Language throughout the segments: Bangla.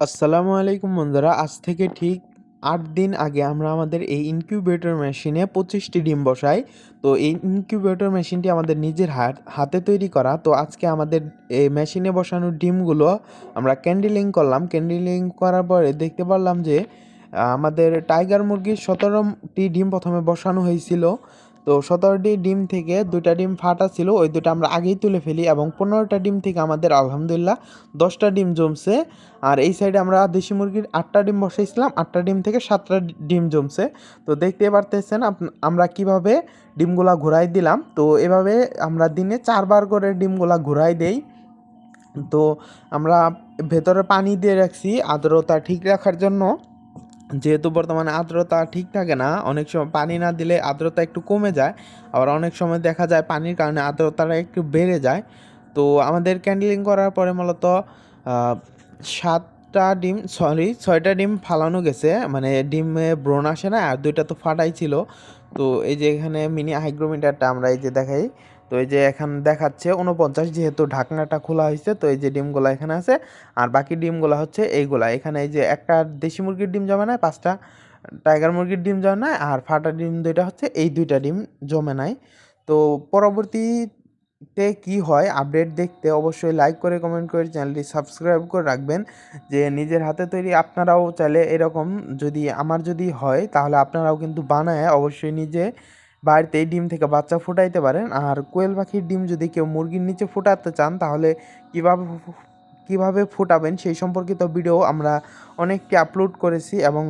আসসালামু আলাইকুম বন্ধুরা। আজ থেকে ঠিক ৮ দিন আগে আমরা আমাদের এই ইনকিউবেটর মেশিনে ২৫টি ডিম বসাই। তো এই ইনকিউবেটর মেশিনটি আমাদের নিজের হাতে তৈরি করা। তো আজকে আমাদের এই মেশিনে বসানো ডিমগুলো আমরা ক্যান্ডেলিং করলাম। ক্যান্ডেলিং করার পরে দেখতে পারলাম যে আমাদের টাইগার মুরগির ১৭টি ডিম প্রথমে বসানো হয়েছিল। তো ১৭টি ডিম থেকে ২টা ডিম ফাটা ছিল, ওই ২টা আমরা আগেই তুলে ফেলি এবং ১৫টা ডিম থেকে আমাদের আলহামদুলিল্লাহ ১০টা ডিম জমছে। আর এই সাইডে আমরা দেশি মুরগির ৮টা ডিম বসাইছিলাম, ৮টা ডিম থেকে 7টা ডিম জমছে। তো দেখতেই পারতেছেন আমরা কিভাবে ডিমগুলা ঘুরাই দিলাম। তো এভাবে আমরা দিনে ৪ বার করে ডিমগুলা ঘুরাই দেই। তো আমরা ভেতরে পানি দিয়ে রাখছি আর্দ্রতা ঠিক রাখার জন্য। যেহেতু বর্তমানে আর্দ্রতা ঠিক থাকে না, অনেক সময় পানি না দিলে আর্দ্রতা একটু কমে যায়, আবার অনেক সময় দেখা যায় পানির কারণে আর্দ্রতাটা একটু বেড়ে যায়। তো আমাদের ক্যান্ডেলিং করার পরে মূলত ৬টা ডিম ফালানো গেছে, মানে ডিমে ব্রণ আসে না, আর ২টা তো ফাটাই ছিল। তো এই যে এখানে মিনি হাইগ্রোমিটারটা আমরা এই যে দেখাই। তো এই যে এখন দেখাচ্ছে ৪৯, যেহেতু ঢাকনাটা খোলা হয়েছে। তো এই যে ডিমগুলা এখানে আছে, আর বাকি ডিমগুলা হচ্ছে এইগুলা। এখানে এই যে একটা দেশি মুরগির ডিম জমে নাই, 5টা টাইগার মুরগির ডিম জমে নাই, আর ফাটা ডিম 2টা হচ্ছে, এই 2টা ডিম জমে নাই। তো পরবর্তীতে কি হয় আপডেট দেখতে অবশ্যই লাইক করে কমেন্ট করে চ্যানেলটি সাবস্ক্রাইব করে রাখবেন। যে নিজের হাতে তৈরি আপনারাও চাইলে এরকম যদি হয় তাহলে আপনারাও কিন্তু বানায় অবশ্যই নিজে বাড়িতে এই ডিম থেকে বাচ্চা ফুটাইতে পারেন। আর কোয়েল পাখির ডিম যদি কেউ মুরগির নিচে ফুটাতে চান তাহলে কীভাবে কীভাবে ফুটাবেন সেই সম্পর্কিত ভিডিও আমরা অনেকটি আপলোড করেছি, এবং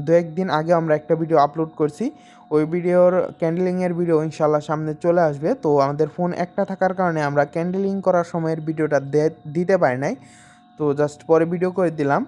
দু একদিন আগে আমরা একটা ভিডিও আপলোড করছি। ওই ভিডিওর ক্যান্ডেলিংয়ের ভিডিও ইনশাল্লাহ সামনে চলে আসবে। তো আমাদের ফোন একটা থাকার কারণে আমরা ক্যান্ডেলিং করার সময়ের ভিডিওটা দিতে পারি নাই, তো জাস্ট পরে ভিডিও করে দিলাম।